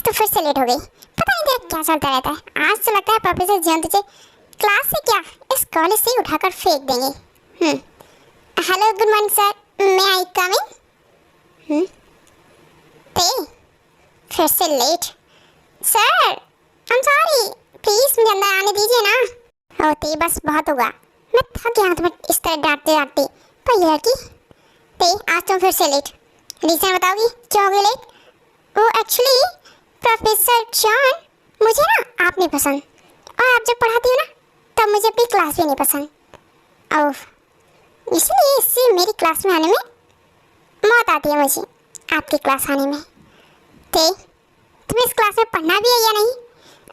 तो फिर से लेट हो गई। पता नहीं तेरा क्या चलता रहता है। आज तो लगता है प्रोफेसर जियोन तुझे क्लास से क्या इस कॉलेज से ही उठाकर फेंक देंगे। हेलो गुड मॉर्निंग सर, मैं आई कम इन? ते फिर से late. Sir I am sorry, please मुझे अंदर आने दीजिए ना। ओ ते बस बहुत होगा, मैं थक गया तुम्हें इस तरह डांटते डांटते। पर ये लड़की ते आज तुम फिर से लेट। रीजन बताओगी क्यों हो गई लेट? वो एक्चुअली प्रोफेसर जॉन, मुझे ना आप नहीं पसंद, और आप जब पढ़ाती हो ना तब मुझे अपनी क्लास भी नहीं पसंद। ओह, इसलिए इससे मेरी क्लास में आने में मौत आती है मुझे आपकी क्लास आने में। ते तुम्हें इस क्लास में पढ़ना भी है या नहीं?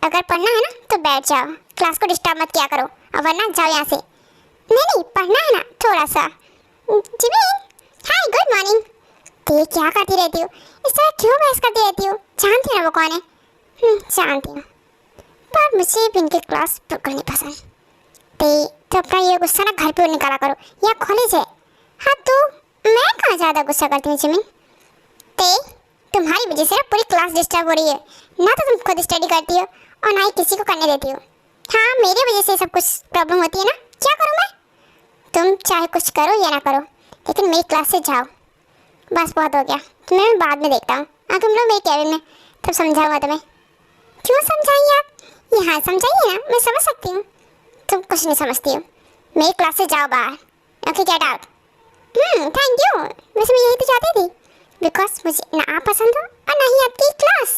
अगर पढ़ना है ना तो बैठ जाओ, क्लास को डिस्टर्ब मत किया करो, और वरना जाओ यहाँ से। नहीं पढ़ना है ना थोड़ा सा। Jimin hi good morning. ते क्या करती रहती हो, इस तरह क्यों बहस करती रहती हो? जानती हो ना वो कौन है? जानती हूँ, पर मुझे भी इनकी क्लास बिल्कुल नहीं पसंद। तो अपना ये गुस्सा ना घर पे निकाला करो, या कॉलेज है। हाँ तो मैं कहाँ ज़्यादा गुस्सा करती हूँ जिमिन? तुम्हारी वजह से ना पूरी क्लास डिस्टर्ब हो रही है। ना तो तुम खुद स्टडी करती हो और ना ही किसी को करने देती हो। हाँ मेरी वजह से सब कुछ प्रॉब्लम होती है ना, क्या करूँ मैं? तुम चाहे कुछ करो या ना करो, लेकिन मेरी क्लास से जाओ। बस बहुत हो गया, तुम्हें मैं बाद में देखता हूँ। तुम लोग मेरे कैबिन में, तब समझाऊंगा तुम्हें। क्यों समझाइए आप? यहाँ समझाइए ना, मैं समझ सकती हूँ। तुम कुछ नहीं समझती हो। मेरी क्लास से जाओ बाहर। Okay get out. Thank you. वैसे मैं यही तो चाहती थी, बिकॉज मुझे ना आप पसंद हो और ना ही आपकी क्लास।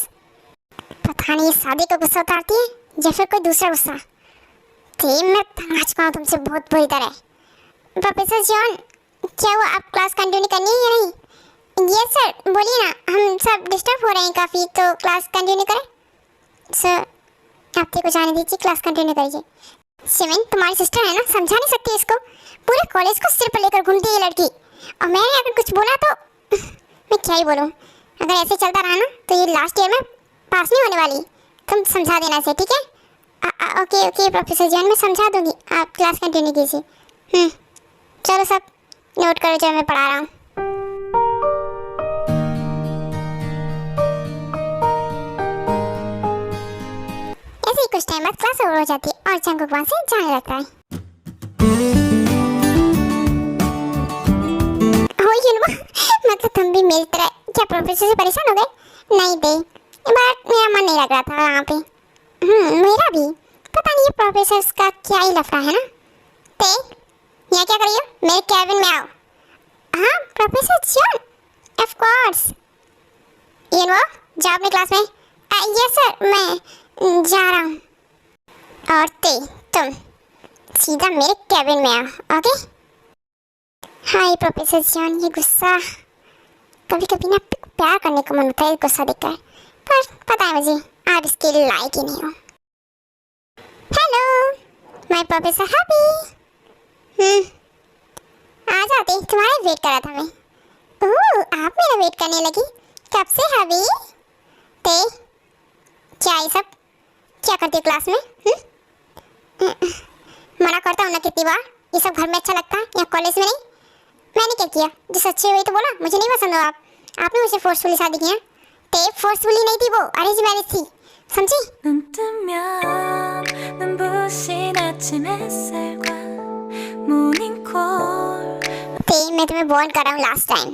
पता नहीं शादी को गुस्सा उतारती है या फिर कोई दूसरा गुस्सा। मैं तंग आ चुका हूँ तुमसे बहुत बुरी तरह। प्रोफेसर जॉन, क्या वो आप क्लास कंटिन्यू करनी है या नहीं? यस सर, बोलिए ना, हम सब डिस्टर्ब हो रहे हैं काफ़ी, तो क्लास कंटिन्यू करें? सर आप को जाने दीजिए, क्लास कंटिन्यू करिए। जिमिन तुम्हारी सिस्टर है ना, समझा नहीं सकती इसको। पूरे कॉलेज को सिर पर लेकर घूमती है ये लड़की, और मैंने अगर कुछ बोला तो मैं क्या ही बोलूँ। अगर ऐसे चलता रहा ना तो ये लास्ट ईयर में पास नहीं होने वाली। तुम समझा देना इसे, ठीक है? ओके ओके प्रोफेसर जॉन, मैं समझा दूँगी, आप क्लास कंटिन्यू कीजिए। चलो सब नोट करो जो मैं पढ़ा रहा हूँ। ऐसे ही कुछ टाइम बाद क्लास ओवर हो जाती है और जंगकुक वहाँ से जाने लगता है। मतलब तुम भी मेरी तरह क्या प्रोफेसर से परेशान हो गए? नहीं दे, बट मेरा मन नहीं लग रहा था वहाँ पे। मेरा भी। पता नहीं ये प्रोफेसर का क्या ही लफड़ा है ना। ते यहाँ क्या कर रही हो? मेरे कैबिन में आओ। हाँ प्रोफेसर जॉन, ऑफ कोर्स। ये वो जाओ अपनी क्लास में। यस सर, मैं जा रहा हूँ। और ते तुम सीधा मेरे कैबिन में आओ, ओके? हाय प्रोफेसर जॉन, ये गुस्सा कभी कभी ना प्यार करने को मन होता है गुस्सा देखकर, पर पता है मुझे आप इसके लिए लायक ही नहीं हो। Hello my professor happy. आ जाते, तुम्हारा वेट कर रहा था मैं। ओह आप मेरा वेट करने लगी, कब से हैप्पी? ते क्या ये सब क्या करती हो क्लास में? मना करता हूँ ना कितनी बार, ये सब घर में अच्छा लगता है या कॉलेज में नहीं? मैंने क्या किया? जो सच्ची हुई तो बोला मुझे नहीं पसंद हो आप। आपने मुझे फोर्सफुली शादी किया। ते फोर्सफुली नहीं थी, वो अरेंज मैरिज थी, समझी? ते मैं तुम्हें वार्न कर रहा हूँ लास्ट टाइम,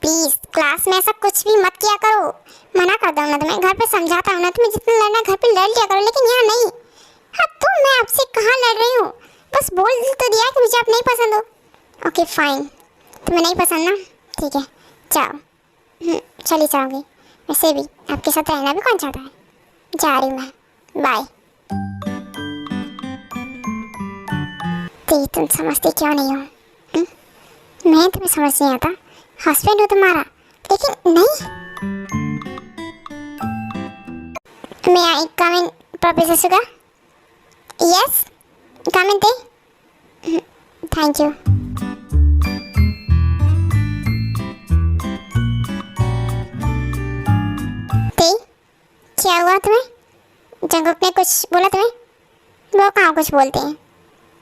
प्लीज क्लास में ऐसा कुछ भी मत किया करो। मना करता हूँ ना तुम्हें, घर पे समझाता हूँ ना, तुम्हें जितना लड़ना घर पे लड़ लिया करो, लेकिन यहाँ नहीं। हाँ तो मैं आपसे कहाँ लड़ रही हूँ, बस बोल तो दिया कि मुझे आप नहीं पसंद हो। ओके फाइन, तुम्हें नहीं पसंद ना, ठीक है जाओ। चली जाओगी, वैसे भी आपके साथ रहना भी कौन चाहता है। जा रही हूँ मैं, बाय। तुम समझती क्यों नहीं हो? मैं तुम्हें समझ नहीं आता, हस्बैंड हो तुम्हारा, लेकिन नहीं। मैं आई कम इन प्रोफेसर सुगा? यस कम इन ते। Thank you. क्या हुआ तुम्हें? जंगकुक ने कुछ बोला तुम्हें? वो कहाँ कुछ बोलते हैं,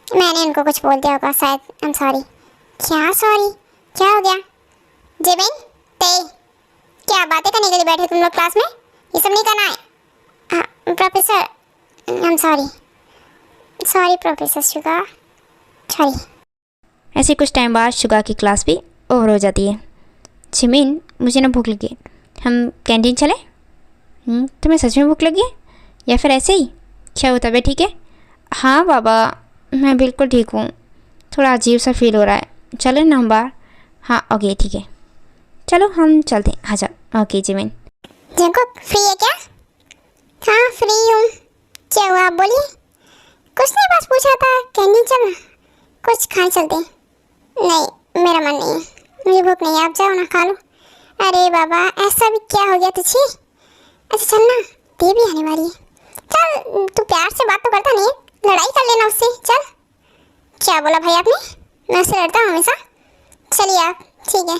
मैंने उनको कुछ बोल दिया होगा शायद। आई एम सॉरी। क्या सॉरी? क्या हो गया? जिमिन ते क्या बातें करने के लिए बैठे तुम लोग क्लास में? ये सब नहीं करना है। Professor, I am sorry professor Suga, sorry. ऐसे कुछ टाइम बाद शुगा की क्लास भी ओवर हो जाती है। जिमिन, मुझे ना भूख लगी है, हम कैंटीन चलें? तुम्हें सच में भूख लगी है या फिर ऐसे ही? क्या हुआ, तबीयत ठीक है? हाँ बाबा, मैं बिल्कुल ठीक हूँ, थोड़ा अजीब सा फील हो रहा है। चलें ना हम बाहर? हाँ ओके ठीक है, चलो हम चलते हैं, आ जाओ। Okay Jimin. जंगकुक फ्री है क्या? हाँ फ्री हूँ। क्या हुआ आप बोलिए। कुछ नहीं, बस पूछा था कैंटीन चलना, कुछ खाने चलते हैं। नहीं मेरा मन नहीं है, मुझे भूख नहीं है, आप जाओ ना खा लो। अरे बाबा ऐसा भी क्या हो गया तुझे? अच्छा चलना, देवी आने वाली है। चल, तू प्यार से बात तो करता नहीं है, लड़ाई कर लेना उससे। चल। क्या बोला भाई आपने? मैं उससे लड़ता हूँ हमेशा। चलिए आप, ठीक है।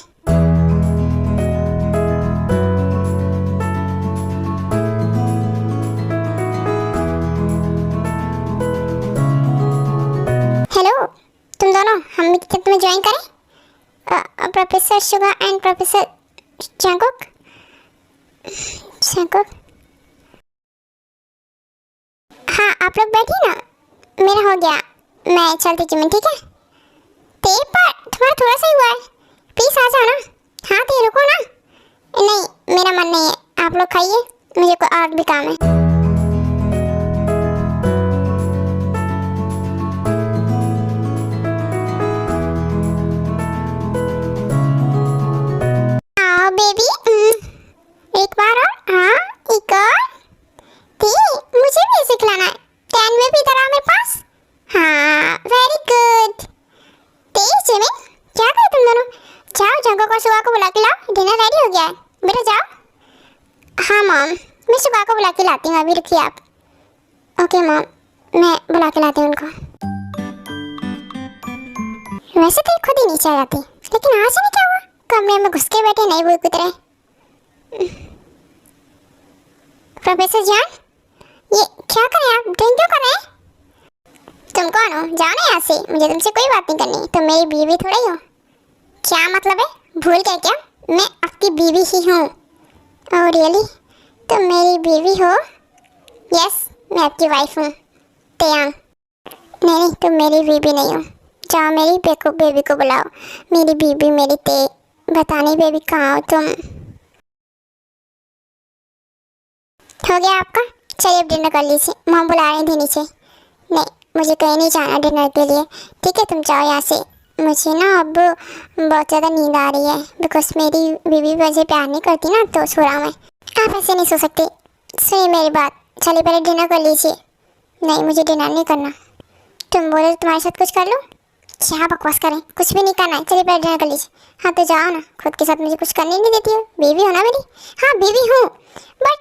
हेलो तुम दोनों, हम भी तुम्हें ज्वाइन करें? Professor Suga and professor Jungkook. हाँ आप लोग बैठिए ना, मेरा हो गया, मैं चलती जिमिन, ठीक है? तेरे पर तुम्हारा थोड़ा सा ही हुआ है, प्लीज आ जाओ ना। हाँ तो रुको ना। नहीं मेरा मन नहीं है, आप लोग खाइए, मुझे कोई और भी काम है। आओ बेबी, एक बार और, हाँ एक और। मुझे भी ऐसे खिलाना है। 10 में भी इधर आओ मेरे पास। हाँ वेरी गुड। जिमिन क्या करे तुम दोनों? जाओ जंगकुक और शुगा को बुला के लाओ, डिनर रेडी हो गया है, बेटा जाओ। हाँ मॉम, मैं शुगा को बुला के लाती हूँ, अभी रुकिए आप। ओके मॉम, मैं बुला के लाती हूँ उनको। वैसे तो खुद ही नीचे आ जाती, लेकिन आज नहीं क्या हुआ, कमरे में घुस के बैठे नहीं भूत की तरह। प्रोफेसर जान, ये क्या करें आप, ड्रिंक क्यों कर रहे हैं? तुम कौन हो? जाओ ना यहाँ से, मुझे तुमसे कोई बात नहीं करनी, तुम मेरी बीवी थोड़ा ही हो। क्या मतलब है, भूल गए क्या? मैं आपकी बीवी ही हूँ। ओह रियली, तुम मेरी बीवी हो? यस, मैं आपकी वाइफ हूँ, तेयांग। नहीं तुम मेरी बीवी नहीं हो, जाओ मेरी बेबी को बुलाओ। मेरी बीवी मेरी ते, बतानी बेबी कहाँ हो तुम? हो गया आपका? चलिए अब डिनर कर लीजिए, मॉम बुला रही थी नीचे। नहीं मुझे कहीं नहीं जाना डिनर के लिए, ठीक है तुम जाओ यहाँ से। मुझे ना अब बहुत ज़्यादा नींद आ रही है, बिकॉज मेरी बीवी मुझे प्यार नहीं करती ना, तो सो रहा मैं। आप ऐसे नहीं सो सकते, सुनिए मेरी बात, चलिए पहले डिनर कर लीजिए। नहीं मुझे डिनर नहीं करना। तुम बोले तो तुम्हारे साथ कुछ कर लूँ? क्या बकवास करें, कुछ भी नहीं करना है, चलिए पहले डिनर कर लीजिए। हाँ तो जाओ ना, खुद के साथ मुझे कुछ करने नहीं देती हो, बीवी हो ना मेरी? हाँ बीवी हूँ, बट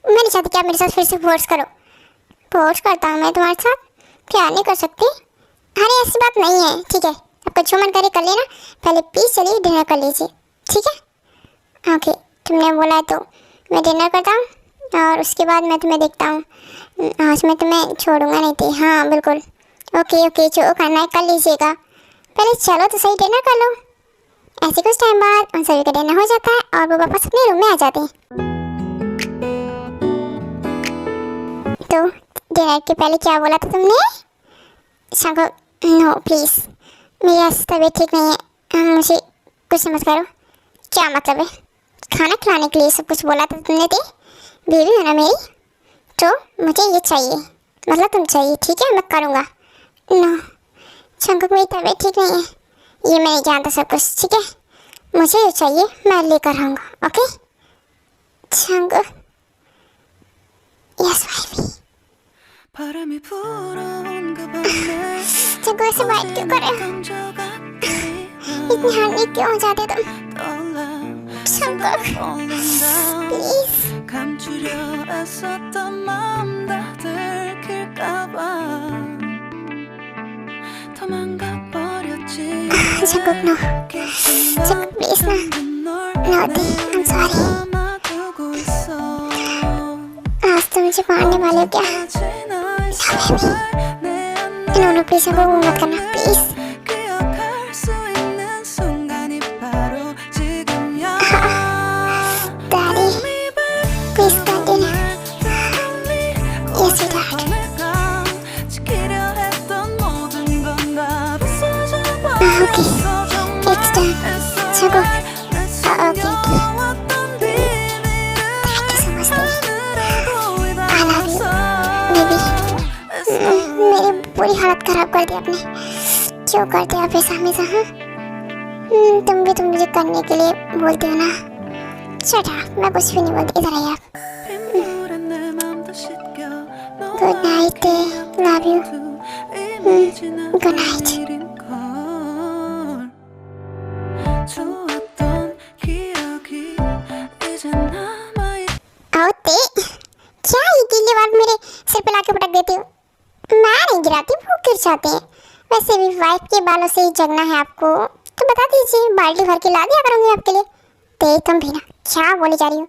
मैं नहीं चाहती कि आप मेरे साथ फिर से फोर्स करो। फोर्स करता हूँ मैं तुम्हारे साथ? प्यार नहीं कर सकती? अरे ऐसी बात नहीं है, ठीक है आपका जो मन करे कर लेना, पहले प्लीज़ चलिए डिनर कर लीजिए, ठीक है? ओके तुमने बोला है तो मैं डिनर करता हूँ और उसके बाद मैं तुम्हें देखता हूँ। आज मैं तुम्हें छोड़ूंगा नहीं थी, हाँ बिल्कुल। ओके जो करना है कर लीजिएगा, पहले चलो तो सही डिनर कर लो। ऐसे कुछ टाइम बाद उन सभी का डिनर हो जाता है और वो वापस अपने रूम में आ जाते हैं। तो डिनर के पहले क्या बोला था तुमने? शंकर नो प्लीज़, मेरी आज तबीयत ठीक नहीं है, मुझे कुछ मत करो। क्या मतलब है? खाना खिलाने के लिए सब कुछ बोला था तुमने, थी बीवी हो ना मेरी, तो मुझे ये चाहिए, मतलब तुम चाहिए, ठीक है मैं करूँगा। नो शंकर मेरी तबीयत ठीक नहीं है, ये मैं नहीं जानता सब कुछ, ठीक है मुझे ये चाहिए, मैं लेकर आऊँगा। Okay Shankar, yes wife. जगह से बात क्यों करे, इतनी हानि क्यों हो जाते तुम? Shankar please. Shankar no, Shankar please ना, नोटी आई एम सॉरी। आज तो मुझे मारने वाले हो क्या? नो प्लीज हमको वो मत करना please. Daddy please continue. Okay it's done चको okay thank you so much I love you baby मेरी पूरी हालत खराब कर दी आपने क्यों करते आप ऐसा हमेशा हाँ तुम भी तो मुझे करने के लिए बोलते हो ना चटा मैं कुछ भी नहीं बोलती इधर आइए आप good night love you good night आओते क्या ये गीली बात मेरे सिर पे लाके पटक देती हो मैं नहीं गिराती वो गिर जाते हैं वैसे भी वाइफ के बालों से ही जगना है आपको तो बता दीजिए बाल्टी भर के ला दिया करूँगी आपके लिए ते तुम भी ना क्या बोली जा रही हो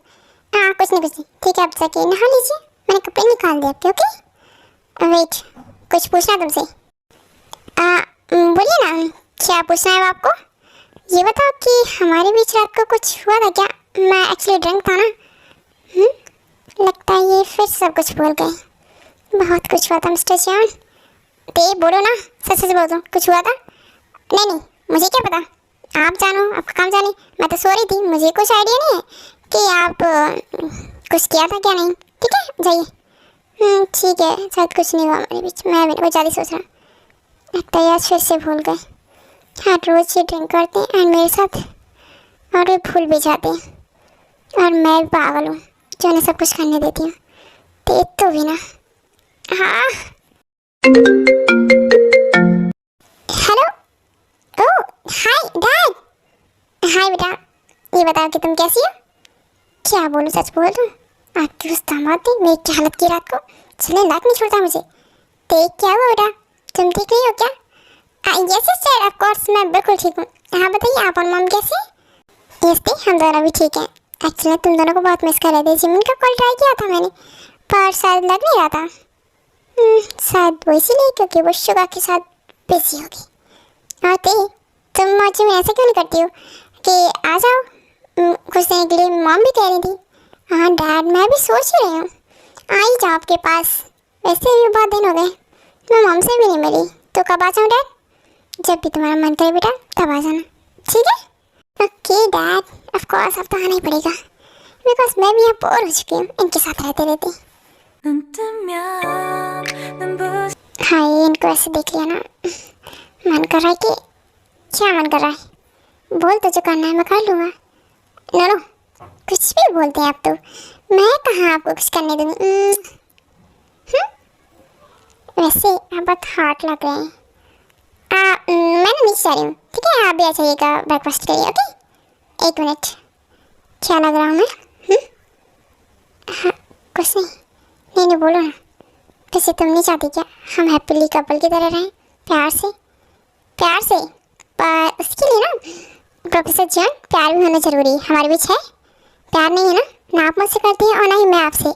हाँ कुछ नहीं ठीक है आप जाके नहा लीजिए मैंने कपड़े निकाल दिए आपके ओके वेट कुछ पूछना तुमसे बोलिए ना क्या पूछना है आपको ये बताओ कि हमारे बीच रात को कुछ हुआ था क्या मैं एक्चुअली ड्रिंक था ना लगता है ये फिर सब कुछ भूल गए बहुत कुछ हुआ था मिस्टर चान ते बोलो ना सच सच बोल दो कुछ हुआ था नहीं मुझे क्या पता आप जानो आपका काम जाने मैं तो सो रही थी मुझे कुछ आइडिया नहीं है कि आप कुछ किया था क्या नहीं ठीक है जाइए ठीक है शायद कुछ नहीं हुआ हमारे बीच मैं भी बहुत ज़्यादा सोच रहा लगता है आज फिर से भूल गए हाँ रोज़ ये ड्रिंक करते हैं एंड मेरे साथ और वे भूल भी जाते हैं और मैं भी पागल हूँ जो उन्हें सब कुछ करने देती हूँ तो भी ना हाँ हेलो ओह हाय डैड हाय बेटा ये बताओ कि तुम कैसी हो क्या बोलूँ सच बोल दूँ आपकी उस दामाद ने मेरी क्या हालत की रात को चलने लायक नहीं छोड़ता मुझे देख क्या हुआ बेटा तुम ठीक नहीं हो क्या यस सर ऑफ कोर्स मैं बिल्कुल ठीक हूँ हाँ बताइए आप और मॉम कैसे यस हम दोनों भी ठीक हैं एक्चुअली तुम दोनों को बहुत मिस कर रहे थे जिमिन का कॉल ट्राई किया था मैंने पर शायद लग नहीं रहा था शायद वो इसीलिए क्योंकि वो शुगा के साथ बिजी होगी और तुम और जिमिन ऐसा क्यों नहीं करती हो कि आ जाओ कुछ दिन के लिए मॉम भी कह रही थी हाँ डैड मैं भी सोच ही रही हूँ आ ही जाओ आपके पास वैसे भी बहुत दिन हो गए मैं मॉम से भी नहीं मिली तो कब आ जाऊँ डैड जब भी तुम्हारा मन करे बेटा तब आ जाना ठीक है ओके डैड ऑफ कोर्स अब तो आना ही पड़ेगा बिकॉज मैं भी यहाँ बोर हो चुकी हूँ इनके साथ रहते रहते हाँ ये इनको ऐसे देख लिया ना मन कर रहा है कि क्या मन कर रहा है बोल तो जो करना है मैं कर लूँगा नो कुछ भी बोलते हैं आप तो मैं कहाँ आपको कुछ करने दूँगी वैसे आप बहुत हार्ट लग रहे हैं मैं ना नीचे जा रही हूँ ठीक है आप भी आ जाइएगा ब्रेकफास्ट के लिए ओके एक मिनट क्या लग रहा हूँ मैं हाँ कुछ नहीं बोलो ना वैसे तुम नहीं चाहती क्या हम हैप्पीली कपल की तरह रहें प्यार से पर उसके लिए ना प्रोफेसर जॉन प्यार भी होना ज़रूरी है हमारे बीच है प्यार नहीं है ना आप मुझसे करती हैं और ना ही मैं आपसे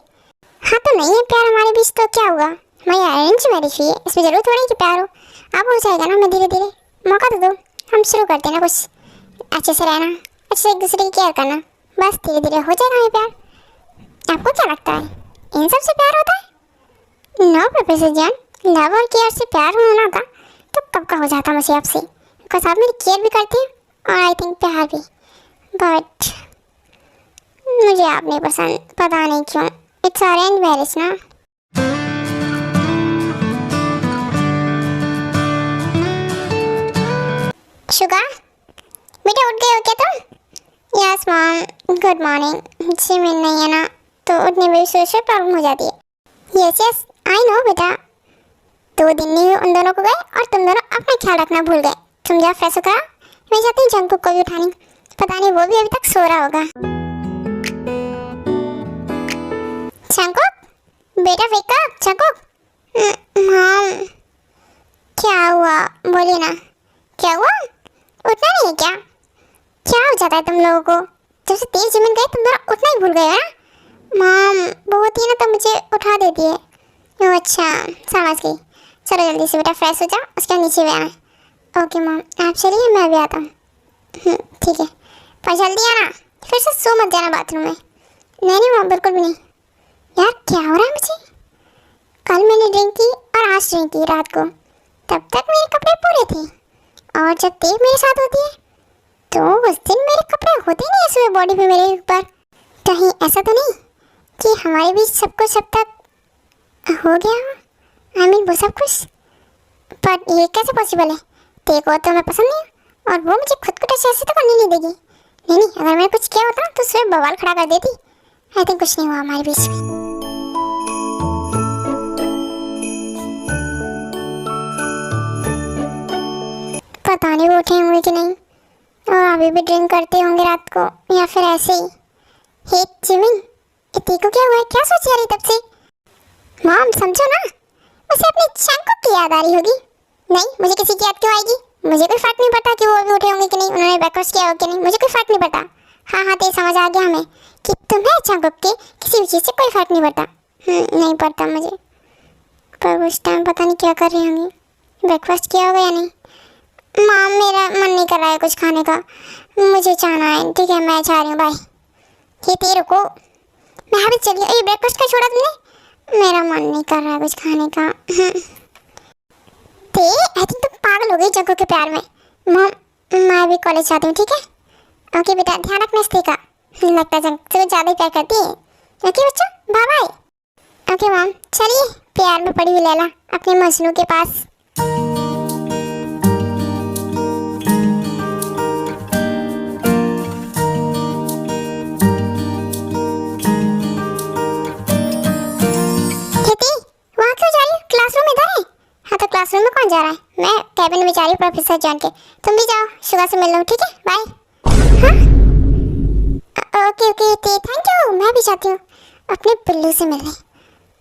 हाँ तो नहीं है प्यार हमारे बीच तो क्या हुआ हमारी अरेंज मैरिज हुई है इसमें ज़रूर थोड़ी कि प्यार हो अब हो जाएगा ना मैं धीरे धीरे मौका तो दो हम शुरू करते हैं ना कुछ अच्छे से रहना अच्छे से एक दूसरे की केयर करना बस धीरे धीरे हो जाएगा हमें प्यार आपको क्या लगता है इन सब से प्यार होता है नो प्रोफेसर जॉन लव और केयर से प्यार होना था तो कब का हो जाता मुझे आपसे बिकॉज आप मेरी केयर भी करती हैं और आई थिंक प्यार भी बट मुझे आप नहीं पसंद पता नहीं क्यों इट्स अरेंज मैरिज ना शुगा बेटा उठ गए हो क्या तुम yes mom good morning Jimin नहीं है ना तो उठने में भी सोच प्रॉब्लम हो जाती है यस आई नो बेटा 2 दिन नहीं हुए उन दोनों को गए और तुम दोनों अपना ख्याल रखना भूल गए तुम जाओ फ्रेश हो करा मैं जाती हूँ जंकुक को भी उठाने पता नहीं वो भी अभी तक सो रहा होगा जंकुक बेटा वेक अप जंकुक मॉम क्या हुआ बोलिए ना क्या हुआ उठना नहीं है क्या हो जाता है तुम लोगों को जब से तेज जिमिन गए तुम दोनों उठना ही भूल गए ना मॉम बहुत ही ना तो मुझे उठा देती है ओह अच्छा समझ गई चलो जल्दी से बेटा फ्रेश हो जाओ उसके बाद नीचे भी आना ओके मॉम आप चलिए मैं भी आता हूँ ठीक है पर जल्दी आना फिर से सो मत जाना बाथरूम में नहीं मॉम बिल्कुल भी नहीं यार क्या हो रहा है मुझे कल मैंने ड्रिंक की और आज ड्रिंक की रात को तब तक मेरे कपड़े पूरे थे और जब ते मेरे साथ होती है तो उस दिन मेरे कपड़े होते नहीं ऐसे बॉडी पे मेरे ऊपर। कहीं ऐसा तो नहीं कि हमारे बीच सब कुछ अब तक हो गया, आई मीन वो सब कुछ। पर ये कैसे पॉसिबल है? ते को तो मैं पसंद नहीं हूँ और वो मुझे खुद को टच ऐसे तो करने नहीं देगी। नहीं नहीं, अगर मैंने कुछ किया होता ना तो सिर्फ बवाल खड़ा कर देती। आई थिंक कुछ नहीं हुआ हमारे बीच में। पता नहीं वो उठे होंगे कि नहीं और अभी भी ड्रिंक करते होंगे रात को या फिर ऐसे ही। हे जिमिन, इतनी को क्या हुआ है? क्या सोच रही तब से? मॉम समझो ना, उसे अपने चंको की याद आ रही होगी। नहीं, मुझे किसी की याद क्यों आएगी? मुझे कोई फर्क नहीं पड़ता कि वो अभी उठे होंगे कि नहीं, उन्होंने ब्रेकफास्ट किया हो कि नहीं, मुझे कोई फर्क नहीं पड़ता। हाँ हाँ, तो समझ आ गया हमें कि तुम्हें चंको के किसी भी चीज़ से कोई फर्क नहीं पड़ता। नहीं पड़ता मुझे, पर उस टाइम पता नहीं क्या कर रही होंगी, ब्रेकफास्ट किया होगा या नहीं। माम, मेरा मन नहीं कर रहा है कुछ खाने का, मुझे जाना है। ठीक है, मैं जा रही हूँ, बाय। ये तेरे को मैं अभी चली। ये ब्रेकफास्ट का छोड़ा तुमने? मेरा मन नहीं कर रहा है कुछ खाने का। ते आई थिंक तुम पागल हो गई जग्गू के प्यार में। मॉम, मैं अभी कॉलेज जाती हूँ, ठीक है? ओके बेटा, ध्यान रखना इस का। लगता है जग्गू तुम्हें ज़्यादा ही प्यार करती है। ओके बच्चों, बाय बाय। ओके मॉम, चलिए प्यार में पड़ी हुई लैला अपने मजनू के पास। क्लासरूम में कौन जा रहा है? मैं कैबिन में जा रही हूँ प्रोफेसर जॉन के। तुम भी जाओ, शुगा से मिल लो, ठीक है? बाय। हाँ ओके ओके, थैंक यू। मैं भी जाती हूँ अपने बिल्लू से मिलने।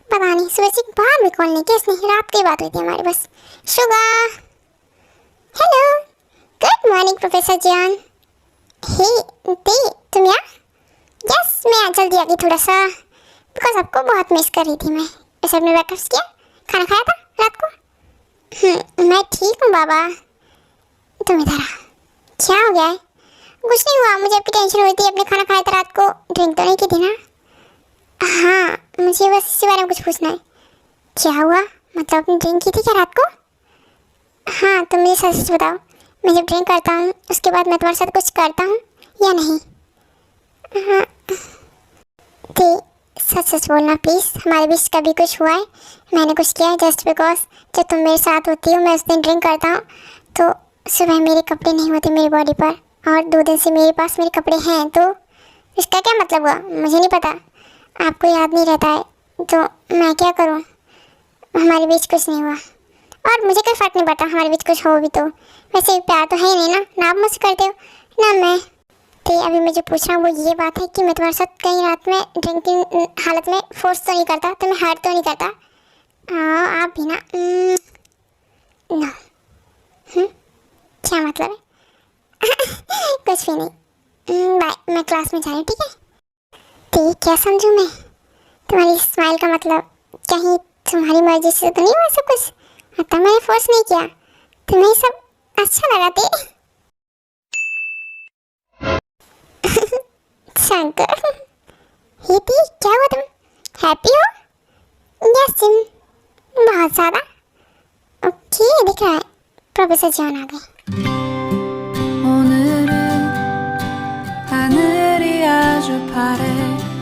पता नहीं सुबह से बाहर भी कॉल नहीं किया इसने, रात की बात हुई थी हमारी बस। Suga, hello, good morning professor John. हे ते, तुम यहाँ? यस, मैं आज जल्दी आ गई थोड़ा सा, बिकॉज आपको बहुत मिस कर रही थी मैं। वैसे आपने ब्रेकफास्ट किया, खाना खाया था रात को? मैं ठीक हूँ बाबा। तुम इधर आ, क्या हो गया है? कुछ नहीं हुआ, मुझे आपकी टेंशन हुई थी। अपने खाना खाया था रात को, ड्रिंक तो नहीं की थी ना? हाँ, मुझे बस इसी बारे में कुछ पूछना है। क्या हुआ? मतलब आपने ड्रिंक की थी क्या रात को? हाँ, तुम मुझे सच सच बताओ, मैं जब ड्रिंक करता हूँ उसके बाद मैं तुम्हारे साथ कुछ करता हूँ या नहीं? हाँ, तो सच सच बोलना प्लीज़। हमारे बीच कभी कुछ हुआ है? मैंने कुछ किया है? जस्ट बिकॉज जब तुम मेरे साथ होती हो मैं उस दिन ड्रिंक करता हूँ तो सुबह मेरे कपड़े नहीं होते मेरी बॉडी पर, और 2 दिन से मेरे पास मेरे कपड़े हैं, तो इसका क्या मतलब हुआ? मुझे नहीं पता, आपको याद नहीं रहता है तो मैं क्या करूँ? हमारे बीच कुछ नहीं हुआ और मुझे कोई फ़र्क नहीं पड़ता हमारे बीच कुछ हो भी तो। वैसे प्यार तो है ही नहीं ना आप मुझसे करते हो ना मैं। तो अभी मैं जो पूछ रहा हूँ वो ये बात है कि मैं तुम्हारे साथ कहीं रात में ड्रिंकिंग हालत में फोर्स तो नहीं करता, तुम्हें हर्ट तो नहीं करता? आप भी ना नो। क्या मतलब है? कुछ भी नहीं, बाय। मैं क्लास में जा रही हूँ, ठीक है? तो क्या समझूँ मैं तुम्हारी स्माइल का मतलब? कहीं तुम्हारी मर्जी से तो नहीं हुआ सब कुछ? मतलब मैंने फोर्स नहीं किया, तुम्हें सब अच्छा लगा थे? शंकर, ये थी क्या हुआ? तुम हैप्पी हो? यस, बहुत ज़्यादा। ओके, दिख रहा है प्रोफेसर जॉन आ गए।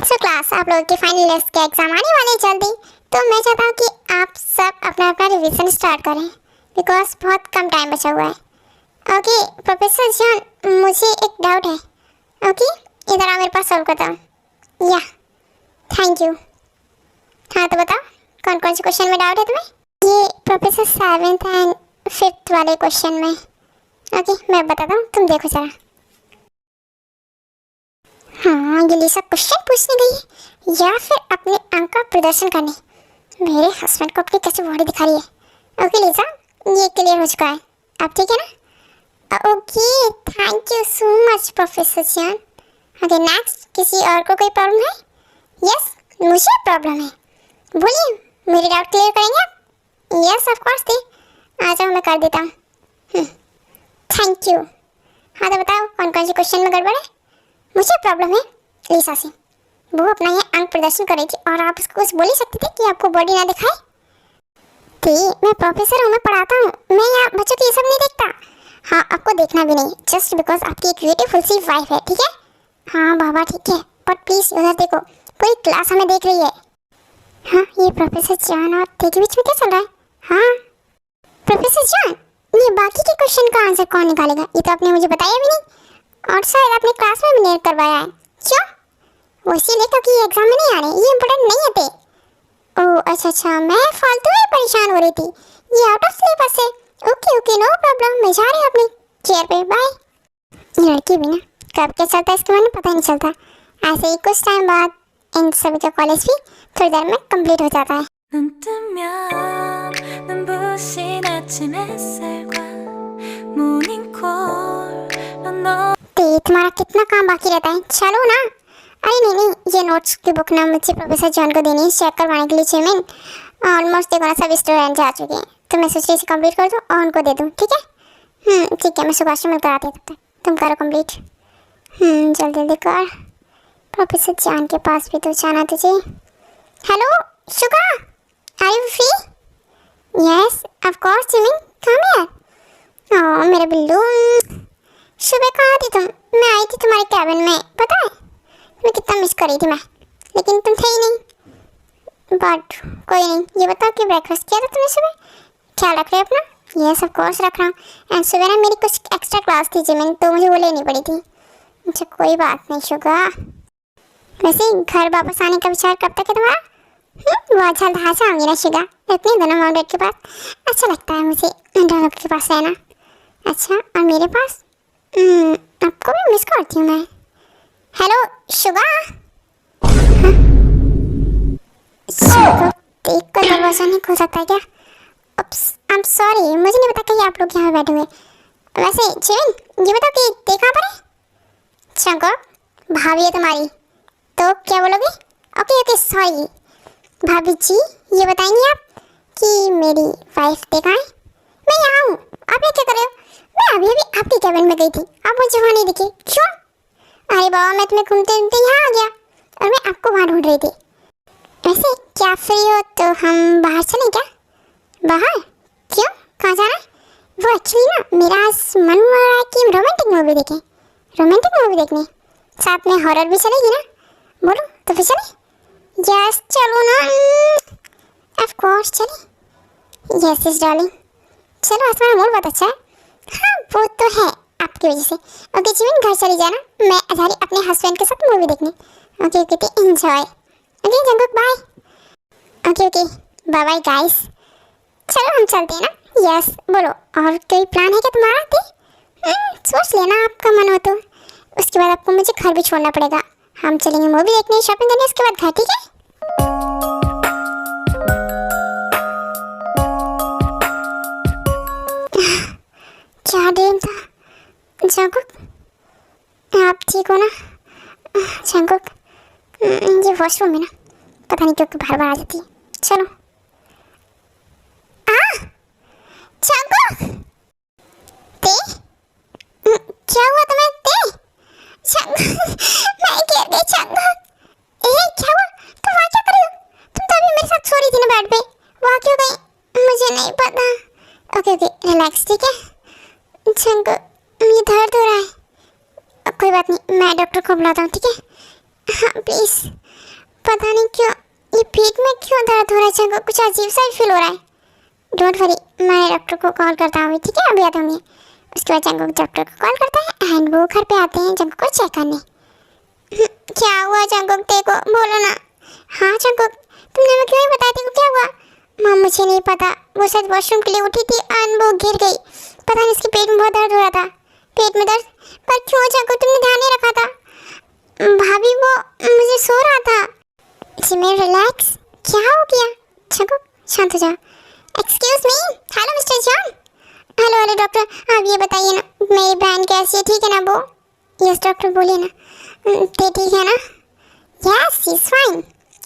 सो क्लास, आप लोगों के फाइनल ईयर्स के एग्जाम आने वाले हैं जल्दी, तो मैं चाहता हूँ कि आप सब अपना अपना रिवीजन स्टार्ट करें बिकॉज बहुत कम टाइम बचा हुआ है। ओके प्रोफेसर जॉन, मुझे एक डाउट है। ओके, इधर आओ, मेरे पास सॉल्व करता हूँ। या थैंक यू। हाँ तो बताओ, कौन कौन से क्वेश्चन में डाउट है तुम्हें? ये प्रोफेसर 7th एंड 5th वाले क्वेश्चन में। ओके, मैं बताता हूँ, तुम देखो जरा। हाँ, ये लिसा क्वेश्चन पूछने गई है या फिर अपने अंक का प्रदर्शन करने? मेरे हस्बैंड को अपनी कैसे बॉडी दिखा रही है। ओके लिसा, ये क्लियर हो चुका है, अब ठीक है ना? Okay, thank you so much professor John. Okay next, किसी और को कोई प्रॉब्लम है? यस, मुझे प्रॉब्लम है, बोलिए, मेरी डाउट क्लियर करेंगे आप? यस ऑफ कोर्स दी, आ जाओ मैं कर देता हूँ। Thank you. हाँ तो बताओ, कौन कौन से क्वेश्चन में गड़बड़ है? मुझे प्रॉब्लम है लिसा से, वो अपना ये अंक प्रदर्शन कर रही थी और आप उसको कुछ बोल ही सकते थे कि आपको बॉडी ना दिखाए? मैं प्रोफेसर हूँ, मैं पढ़ाता हूँ, मैं यहाँ बच्चों की ये सब नहीं देखता। हाँ, आपको देखना भी नहीं, जस्ट बिकॉज आपकी एक ब्यूटीफुल सी वाइफ है, ठीक है? हाँ बाबा ठीक है, बट प्लीज उधर देखो, पूरी क्लास हमें देख रही है। हाँ, ये प्रोफेसर जॉन और ते के बीच में क्या चल रहा है? हाँ प्रोफेसर जॉन, ये बाकी के क्वेश्चन का आंसर कौन निकालेगा? ये तो आपने मुझे बताया भी नहीं, और शायद अपने क्लास में भी नहीं करवाया है। क्यों? वो इसीलिए क्योंकि ये एग्जाम में नहीं आ रहे, ये इम्पोर्टेंट नहीं है थे। ओह अच्छा, मैं फालतू में परेशान हो रही थी, ये आउट ऑफ सिलेबस है। ओके नो प्रॉब्लम, मैं जा रही हूँ अपनी चेयर पे, बाय। ये लड़की भी ना कब क्या चलता है इसके बारे में पता ही नहीं चलता। ऐसे ही कुछ टाइम बाद इन सभी का कॉलेज भी थोड़ी देर में कंप्लीट हो जाता है। 눈 뜨면 눈부신 아침 햇살과 모닝콜로 너 ते तुम्हारा कितना काम बाकी रहता है, चलो ना। अरे नहीं, ये नोट्स की बुक ना मुझे प्रोफेसर जॉन को देनी है चेक करवाने के लिए। चेयरमैन ऑलमोस्ट देखो ना सब स्टूडेंट जा चुके हैं, तो मैं सोच रही इसे कंप्लीट कर दूँ और उनको दे दूँ, ठीक है? ठीक है, मैं सुभाष से मिल कराती हूँ, तब तक तुम करो कंप्लीट। जल्दी कर, प्रोफेसर जॉन के पास भी तो जाना तुझे। Hello Suga, are you free? Yes of course chairman, come here. Oh मेरे बिल्लू, सुबह कहाँ थी तुम? मैं आई थी तुम्हारे कैबिन में, पता है मैं कितना मिस कर रही थी मैं, लेकिन तुम थे ही नहीं। बट कोई नहीं, ये बताओ कि ब्रेकफास्ट किया था तुमने सुबह? ख्याल रख रहे हो अपना? यस ऑफ कोर्स रख रहा हूँ। एंड सुबह ना मेरी कुछ एक्स्ट्रा क्लास थी जिमिन, तो मुझे वो लेनी पड़ी थी। अच्छा कोई बात नहीं शुगा। वैसे घर वापस आने का विचार कब तक है तुम्हारा? बहुत जल्द आ जाऊंगी ना शुगा, अपने दोनों मॉम डैड के पास। अच्छा लगता है मुझे दोनों के पास रहना। अच्छा और मेरे पास? आपको भी मिस करती हूँ मैं। Hello Suga. देख कर दरवाजा नहीं खोल सकता क्या? आई एम सॉरी, मुझे नहीं पता कि आप लोग यहाँ बैठे हुए। वैसे चिविन ये बताओ कि ते कहाँ पर है? चंको भाभी है तुम्हारी, तो क्या बोलोगे? ओके सॉरी भाभी जी, ये बताएंगे आप कि मेरी वाइफ ते कहाँ है? मैं यहाँ हूँ, आप ये क्या कर रहे हो? मैं अभी आपके कैबिन में गई थी, आप मुझे वहाँ नहीं दिखे। क्यों? अरे बाबा मैं तुम्हें घूमते घूमते यहाँ आ गया और मैं आपको वहाँ ढूंढ रही थी। वैसे क्या फ्री हो तो हम बाहर चलें क्या? बाहर? क्यों, कहाँ जाना है? वो एक्चुअली ना मेरा आज मन हो रहा है कि हम रोमांटिक मूवी देखें। रोमांटिक मूवी देखने साथ में हॉरर भी चलेगी ना? बोलो तो फिर चले? यस चलो ना, ऑफ कोर्स चले। यस डार्लिंग, चलो आज तुम्हारा मूड बहुत अच्छा है। हाँ वो तो है आपकी वजह से। ओके जीवन घर चली जाना, मैं आ जा रही अपने हस्बैंड के साथ मूवी देखने। Okay enjoy. Okay Jungkook bye. Okay bye bye guys. चलो हम चलते हैं ना। यस बोलो, और कोई प्लान है क्या तुम्हारा? सोच लेना आपका मन हो तो, उसके बाद आपको मुझे घर भी छोड़ना पड़ेगा। हम चलेंगे मूवी देखने, शॉपिंग करने, उसके बाद घर, ठीक है? क्या ड्रीम था? जंगुक आप ठीक हो ना? जंगुक ये वॉशरूम में ना पता नहीं क्यों बार बार आ जाती है। चलो जंगुक ते क्या हुआ तुम्हें? ते जंगुक मैं गिर गई। जंगुक क्या हुआ? तुम वहाँ क्या कर रही हो? तुम तो अभी मेरे साथ सो रही थी ना बेड पे, वहाँ क्यों गई? मुझे नहीं पता। ओके रिलैक्स, ठीक है? जंगुक ये दर्द हो रहा है। कोई बात नहीं, मैं डॉक्टर को बुलाता हूँ, ठीक है? हाँ प्लीज़। पता नहीं क्यों ये पेट में क्यों दर्द हो रहा है जंगुक, कुछ अजीब सा फील हो रहा है। डोंट वरी, मैं डॉक्टर को कॉल करता हूँ, ठीक है? अभी आता हूँ। उसके बाद जंगुक डॉक्टर को कॉल करता है एंड वो घर पे आते हैं जंगुक को चेक करने। क्या हुआ जंगुक, देखो बोलो ना। हाँ जंगुक तुमने हमें क्यों नहीं बताया? देखो क्या हुआ? माँ मुझे नहीं पता, वो शायद वॉशरूम के लिए उठी थी एंड वो गिर गई। पता नहीं इसके पेट में बहुत दर्द हो रहा था। पेट में दर्द? पर क्यों जंगुक, तुमने ध्यान नहीं रखा था? भाभी वो मुझे सो रहा था। जिमिन रिलैक्स, क्या हो गया? जंगुक शांत हो जाओ। Excuse me, hello mister John. Hello doctor, आप ये बताइए ना मेरी बहन कैसी है, ठीक है ना वो? यस डॉक्टर बोलिए ना। ते ठीक है ना? Yes she is fine.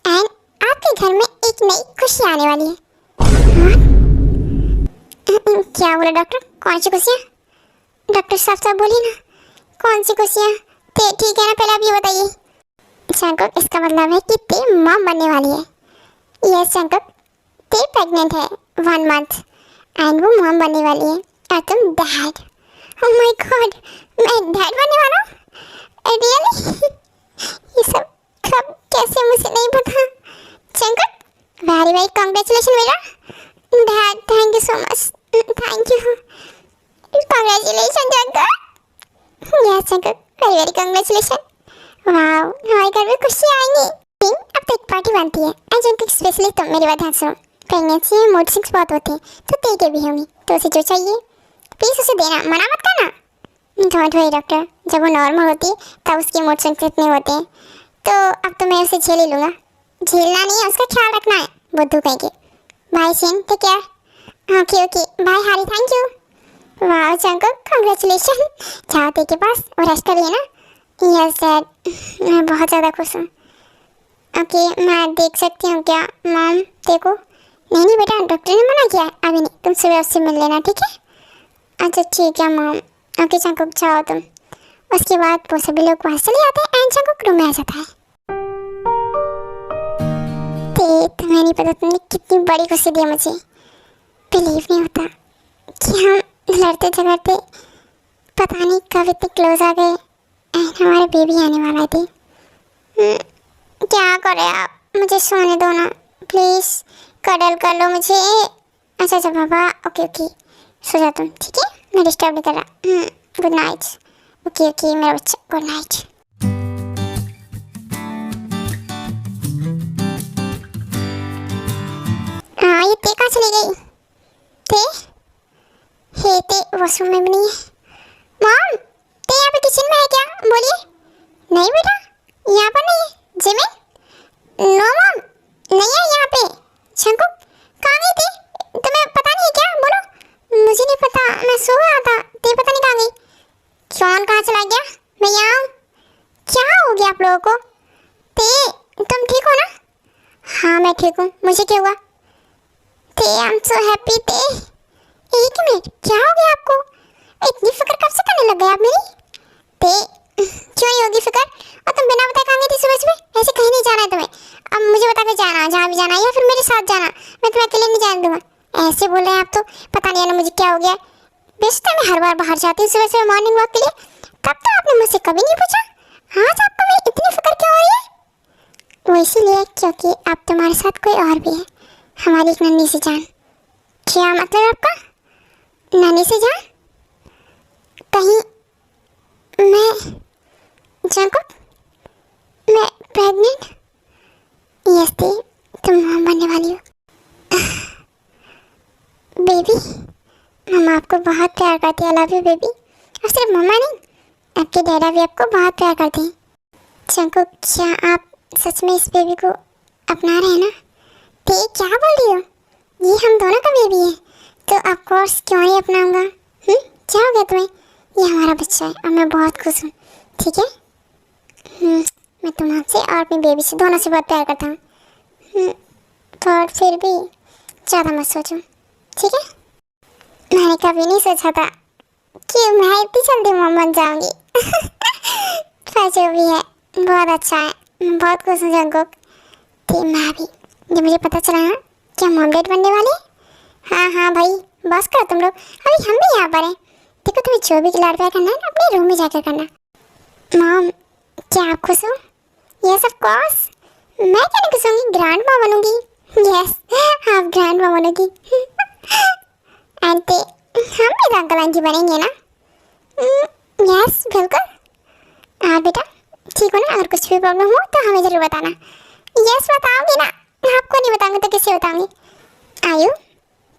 And आपके घर में एक नई खुशी आने वाली है। क्या बोला डॉक्टर, कौन सी खुशियाँ? डॉक्टर साफ बोलिए ना, कौन सी खुशियाँ? ते ठीक है ना, पहले आप ये बताइए। जंगुक इसका मतलब है कि ते मॉम बनने वाली है। यस जंगुक, ते प्रेग्नेंट है 1 मंथ एंड वो मॉम बनने वाली है और तुम डैड। ओह माय गॉड, मैं डैड बनने वाला हूँ रियली? ये सब कब कैसे मुझे नहीं पता। चंकट, वेरी वेरी कांग्रेचुलेशन बेटा। Dad thank you so much, thank you, congratulation चंकट। यस चंकट, वेरी वेरी कांग्रेचुलेशन। वाओ, हमारे घर में खुशी आएंगी। अब तो एक पार्टी बनती है। एंड चंकट स्पेशली तुम मेरी बात ध्यान सुनो। प्रेगनेंसी में मूड स्विंग्स बहुत होते हैं, तो तेरे भी होंगी, तो उसे जो चाहिए प्लीज उसे देना, मना मत करना। डोंट वरी डॉक्टर, जब वो नॉर्मल होती है तब उसके मूड स्विंग्स इतने होते हैं, तो अब तो मैं उसे झेल ही लूँगा। झेलना नहीं है, उसका ख्याल रखना है, बुद्धू कहीं के। बाय सीन, take care. Okay okay, bye Hari, thank you. वाह चंकट, कांग्रेचुलेशन। जाओ तेरे के पास और रेस्ट करिए ना। यस डैड, मैं बहुत ज़्यादा खुश हूँ। ओके, मैं देख सकती हूँ क्या मॉम? देखो। नहीं नहीं बेटा, डॉक्टर ने मना किया है, अभी नहीं, तुम सुबह उससे मिल लेना, ठीक है? अच्छा ठीक है मॉम। ओके चंकुक, जाओ तुम। उसके बाद वो सभी लोग वहाँ चले जाते हैं एंड चंकुक रूम में आ जाता है। तुम्हें नहीं पता तुमने कितनी बड़ी खुशी दी मुझे। बिलीव नहीं होता कि हम लड़ते झगड़ते पता नहीं कब इतने क्लोज आ गए एंड हमारे बेबी आने वाला थी। क्या करें आप, मुझे सोने दो ना प्लीज़, कडल कर लो मुझे। अच्छा अच्छा पापा, ओके ओके, सो जा तुम, ठीक है? मैं डिस्टर्ब नहीं कर रहा। Good night. ओके ओके मेरा बच्चा, गुड नाइट। हाँ, ये ते कहाँ चली गई? ते वॉशरूम में भी नहीं है। मॉम, ते यहाँ पे किचन में है क्या? बोलिए। नहीं बेटा, यहाँ पर नहीं है। जिमिन, नो मॉम, नहीं है यहाँ पे। शंकु, कहाँ गई थी? तुम्हें पता नहीं है क्या? बोलो। मुझे नहीं पता, मैं सो रहा था। ते पता नहीं कहाँ गई। कौन कहाँ चला गया? मैं यहाँ हूँ। क्या हो गया आप लोगों को? ते, तुम ठीक हो ना? हाँ मैं ठीक हूँ। मुझे क्या हुआ? ते, आई एम सो हैप्पी। ते, एक मिनट, क्या हो गया आपको? इतनी फिक्र कब से करने लग गए आप मेरी? ते, क्यों नहीं होगी फिक्र? और तुम बिना बताए कहाँ गई थी सुबह सुबह? ऐसे कहीं नहीं जाना है तुम्हें। अब मुझे बता के जाना, जहाँ भी जाना, या फिर मेरे साथ जाना। मैं तुम्हें अकेले नहीं जाने दूंगा। ऐसे बोल रहे हैं आप तो, पता नहीं है ना मुझे क्या हो गया। बेशक मैं हर बार बाहर जाती हूँ सुबह सुबह मॉर्निंग वॉक के लिए, तब तो आपने मुझसे कभी नहीं पूछा। आज आपको मेरी इतनी फिक्र क्यों हो रही है? वो इसीलिए क्योंकि आप तुम्हारे साथ कोई और भी है, हमारी एक नन्ही सी जान। क्या मतलब आपका? नन्ही सी जान? कहीं मैं जंकुक, मैं प्रेग्नेंट? यस दी, तुम मॉम बनने वाली हो। बेबी, मम्मा आपको बहुत प्यार करती है। आई लव यू बेबी। और सिर्फ मम्मा नहीं, आपके डैडा भी आपको बहुत प्यार करते हैं। जंकुक, क्या आप सच में इस बेबी को अपना रहे हैं ना? ते, क्या बोल रही हो? ये हम दोनों का बेबी है, तो ऑफ कोर्स क्यों नहीं अपनाऊंगा। क्या हो गया तुम्हें? ये हमारा बच्चा है और मैं बहुत खुश हूँ, ठीक है? मैं तुम्हारे और अपनी बेबी से, दोनों से बहुत प्यार करता हूँ। पर फिर भी ज़्यादा मत सोचो, ठीक है? मैंने कभी नहीं सोचा था कि मैं इतनी जल्दी मॉम बन जाऊँगी। पर जो भी है बहुत अच्छा है, मैं बहुत खुश हूँ जंकुक। थी मैं भी, जब मुझे पता चला ना कि हम मॉम डैड बनने वाले हैं। हाँ हाँ भाई, बस करो तुम लोग, अभी हम भी यहाँ पर हैं। देखो तुम्हें जो भी लाड प्यार करना है ना, अपने रूम में जाकर करना। मॉम, क्या आप खुश हो? Yes of course. मैं क्या नहीं खुश होंगी, ग्रैंड माँ बनूंगी। यस, आप ग्रैंड माँ बनोगी। आंटी, हम भी अंकल आंटी बनेंगे ना? यस बिल्कुल। हाँ बेटा, ठीक हो ना? अगर कुछ भी प्रॉब्लम हो तो हमें ज़रूर बताना। यस बताऊंगी ना, आपको नहीं बताऊंगी तो किसे बताऊंगी? आयु,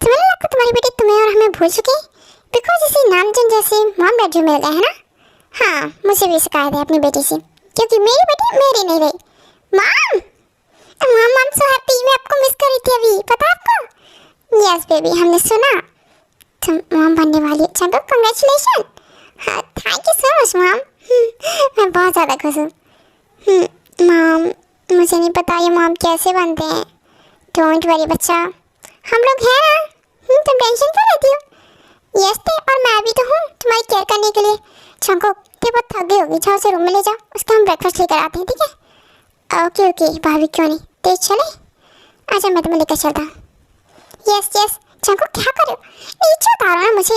तुम्हें लगता तुम्हारी बेटी तुम्हें और हमें भूल चुकी है? बिकॉज इसी नामचन जैसे मॉम डैड जो मिल गए हैं ना। हाँ, मुझे भी शिकायत है अपनी बेटी से, क्योंकि मेरी बेटी मेरी नहीं रही। Mom, mom I am so happy, मैं आपको मिस कर रही थी अभी, पता है आपको? यस बेबी, हमने सुना तुम मॉम बनने वाली हो। चलो कांग्रेचुलेशन। हाँ thank you so much mom. मैं बहुत ज़्यादा खुश हूँ। मॉम, मुझे नहीं पता ये मॉम कैसे बनते हैं। डोंट वरी बच्चा, हम लोग हैं ना। तुम टेंशन क्यों लेती हो? यस थे, और मैं भी तो हूँ तुम्हारी केयर करने के लिए। चंको, ते बहुत थक गई होगी, जाओ से रूम में ले जाओ, उसका हम ब्रेकफास्ट लेकर आते हैं, ठीक है? ओके ओके भाभी, क्यों नहीं, तेज चले। अच्छा मैं तुम्हें लेकर चलता हूँ। Yes yes. चंको क्या कर रहे हो? नीचे उतारो ना मुझे।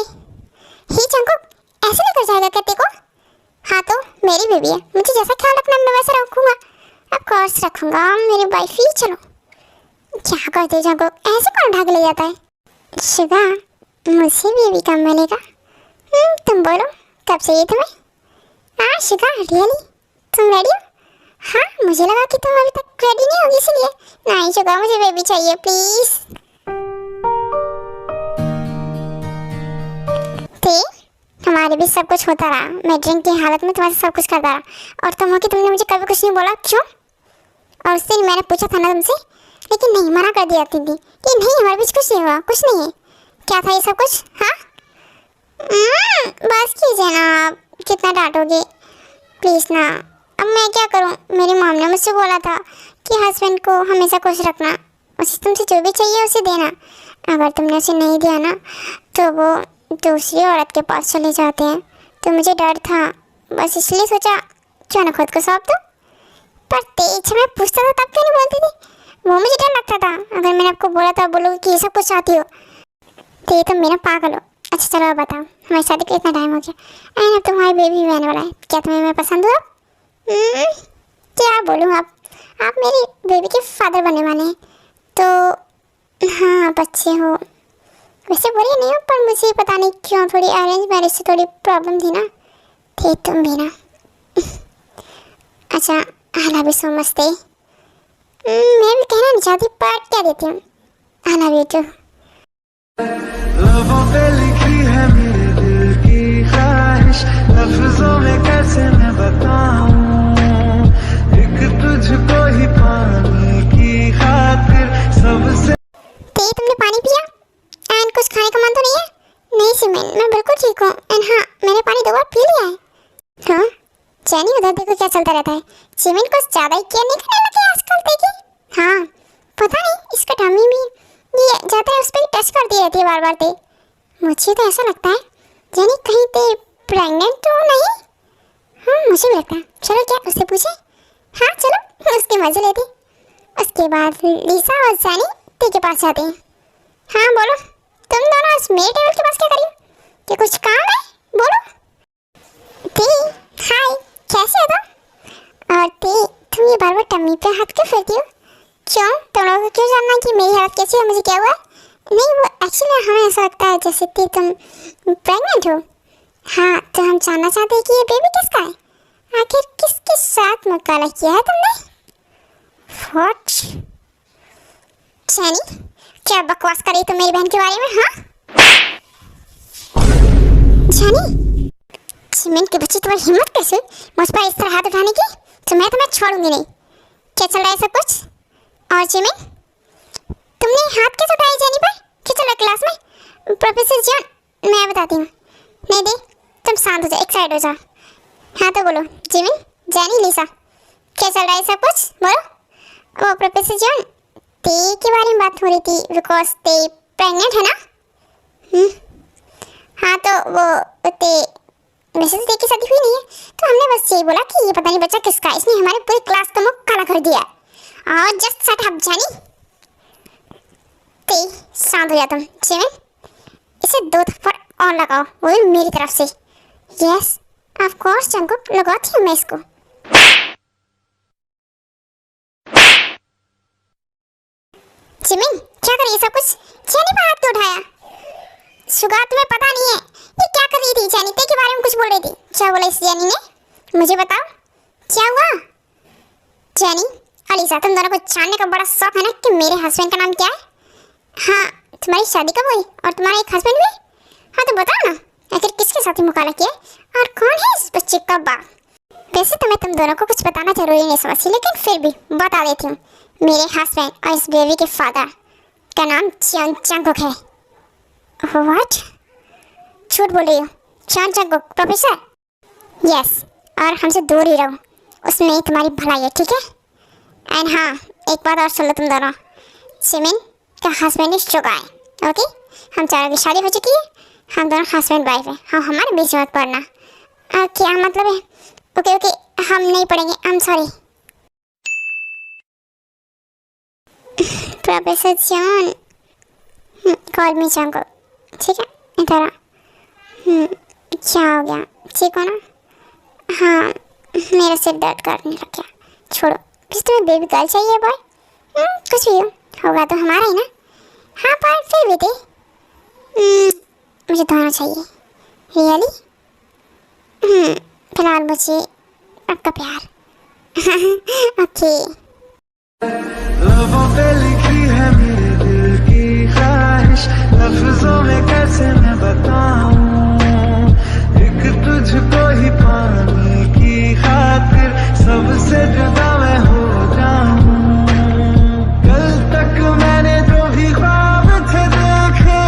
ही चंको, ऐसे कर जाएगा क्या तेरे को? हाँ तो मेरी बेबी है, मुझे जैसा ख्याल रखना मैं वैसा रखूंगा। ऑफ कोर्स रखूंगा, मेरी वाइफ ही। चलो क्या करते जागो, ऐसे कौन उठा के ले जाता है? शिवा मुझसे बेबी कब मिलेगा? तुम बोलो कब चाहिए तुम्हें? हाँ शिवा रियली तुम रेडी हो? हाँ मुझे लगा कि तुम अभी तक रेडी नहीं होगी इसलिए। नहीं शिवा मुझे बेबी चाहिए प्लीज। हमारे भी सब कुछ होता रहा, मैं ड्रिंक की हालत में तुम्हारे सब कुछ करता रहा और तुम हो कि तुमने मुझे कभी कुछ नहीं बोला, क्यों? और उस दिन मैंने पूछा था ना तुमसे, लेकिन नहीं, मना कर दिया थी कि नहीं हमारे बीच कुछ नहीं हुआ, कुछ नहीं है। क्या था ये सब कुछ? हाँ बस कीजिए ना, आप कितना डांटोगे प्लीज़ ना। अब मैं क्या करूँ, मेरी मॉम ने मुझसे बोला था कि हस्बैंड को हमेशा खुश रखना, उसे तुमसे जो भी चाहिए उसे देना। अगर तुमने उसे नहीं दिया ना तो वो दूसरी औरत के पास चले जाते हैं। तो मुझे डर था, बस इसलिए सोचा क्यों ना खुद को सौंप दो। पर तेज मैं पूछता था तब क्यों नहीं बोलती थी? वो मुझे डर लगता था, अगर मैंने आपको बोला था बोलोगे कि ये सब कुछ चाहती हो तो ये तुम मेरा पागल हो। अच्छा चलो अब बताओ, हमारी शादी को इतना टाइम हो गया एंड अब तुम्हारी बेबी भी आने वाला है, क्या तुम्हें मैं पसंद हूँ? क्या बोलूँ, आप मेरी बेबी के फादर बनने वाले हैं। तो हाँ बच्चे हो, वैसे बुरे नहीं हो, पर मुझे पता नहीं क्यों थोड़ी अरेंज मैरिज से थोड़ी प्रॉब्लम थी ना, थे तुम भी ना। अच्छा आई लव यू सो मच। मैं भी कहना नहीं चाहती पर क्या देती हूँ, आई लव यू टू। लबों पे लिखी है मेरे दिल की ख्वाहिश, लफ्जों में कैसे मैं बताऊं, एक तुझको ही पाने की खातिर सबसे। तुमने पानी पिया एंड कुछ खाने का मन तो नहीं है? नहीं सिमरन मैं बिल्कुल ठीक हूँ एंड हाँ मैंने पानी 2 बार पी लिया है। हाँ जैनी उधर देखो क्या चलता रहता है, सिमरन कुछ ज़्यादा ही केयर नहीं करने लगे आजकल देखी। हाँ पता नहीं इसका टमी भी ये जाता है उस पर टच करती रहती है बार बार। मुझे तो ऐसा लगता है जैनी कहीं पे प्रेग्नेंट तो नहीं? हाँ मुझे भी लगता है, चलो क्या उससे पूछे? हाँ चलो उसके मजे लेते। उसके बाद लिसा और जैनी ती के पास जाते हैं। हाँ बोलो, तुम दोनों आज मेरे टेबल के पास क्या करी? क्या कुछ काम है? बोलो। ती हाय कैसे हो तुम? और ती तुम ये बार बार टम्मी पे हाथ क्यों फेरती हो? क्यों, तुम लोगों को क्यों जानना कि मेरी हालत कैसी है, मुझे क्या हुआ? नहीं वो एक्चुअली हमें ऐसा लगता है जैसे ती तुम प्रेग्नेंट हो। हाँ तो हम जानना चाहते हैं कि ये बेबी किसका है, आखिर किसके साथ मुकाला किया है तुमने? व्हाट जैनी क्या बकवास कर रही तुम मेरी बहन के बारे में? हाँ जैनी सीमेंट की बच्ची तुम्हारी हिम्मत कैसे मुझ पर इस तरह हाथ उठाने की? तो मैं तुम्हें छोड़ूंगी नहीं। क्या चल रहा है सब कुछ? और जिमिन तुमने हाथ कैसे उठाए जैनी पर? क्या चल रहा है क्लास में? प्रोफेसर जॉन मैं बताती हूँ। नहीं दे तुम शांत हो जाओ, एक साइड हो जाओ। हाँ तो बोलो जिमिन जैनी लिसा क्या चल रहा है सब कुछ? बोलो। वो प्रोफेसर जॉन ते के बारे में बात हो रही थी बिकॉज ते प्रेग्नेंट है ना? हाँ तो वो ते वैसे तो ते की शादी हुई नहीं है, तो हमने बस यही बोला कि ये पता नहीं बच्चा किसका है, इसने हमारे पूरी क्लास का मुख काला कर दिया। और जस्ट शट अप जैनी। ते शांत हो जा तुम। जिमिन इसे 2 थप्पड़ और लगाओ, वो भी मेरी तरफ से। यस ऑफ कोर्स जंकुक लगाती हूँ मैं इसको। जिमिन क्या कर रही है सब कुछ? जैनी पर हाथ क्यों उठाया? सुगा तुम्हें पता नहीं है ये क्या कर रही थी? जैनी ते के बारे में कुछ बोल रही थी। क्या बोला इस जैनी ने, मुझे बताओ क्या हुआ? जैनी अलीसा तुम दोनों को जानने का बड़ा शौक है ना कि मेरे हस्बैंड का नाम क्या है? हाँ तुम्हारी शादी कब हुई और तुम्हारा एक हस्बैंड भी? हाँ तो बताओ ना आखिर किसके साथ ही मुकाला किया और कौन है इस बच्चे का बाप? वैसे तो मैं तुम दोनों को कुछ बताना जरूरी नहीं समझती, लेकिन फिर भी बता देती हूँ। मेरे हस्बैंड और इस बेबी के फादर का नाम चियोन जंगकुक है। व्हाट? झूठ बोल रही हो? चियोन जंगकुक प्रोफेसर? यस और हमसे दूर ही रहो, उसमें तुम्हारी भलाई है ठीक है? एंड हाँ एक बात और सुन लो तुम दोनों, जिमिन का हस्बैंड इज चुका है। ओके हम चारों की शादी हो चुकी है, हम दोनों हस्बैंड वाइफ है। हाँ हमारे बीच मत पढ़ना। क्या मतलब है? ओके ओके हम नहीं पढ़ेंगे, आई am sorry. Professor John call me Jungkook ठीक है? इधर क्या हो गया? ठीक हो ना? हाँ, मेरा सिर दर्द करने लग गया। छोड़ो, किस तुम्हें बेबी गर्ल चाहिए बॉय? कुछ भी होगा तो हमारा ही ना। हाँ पर फिर भी थे। मुझे दोनों चाहिए। रियली? फिलहाल मुझे आपका प्यार। ओके। लबों पे लिखी है मेरे दिल की ख्वाहिश, लफ्जों में कैसे मैं बताऊं, एक तुझको ही पाने की खातिर सबसे जुदा मैं हो जाऊं। कल तक मैंने जो भी ख्वाब थे देखे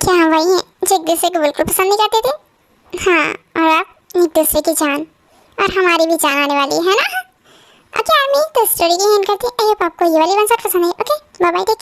क्या हम वही हैं जो एक दूसरे को बिल्कुल पसंद नहीं करते थे? हाँ, और आप एक दूसरे की जान, और हमारी भी जान आने वाली है ना? ओके आर्मी, तो स्टोरी की एंड करते हैं। आई होप आपको ये वाली वन शॉट पसंद है। Okay bye bye, take care.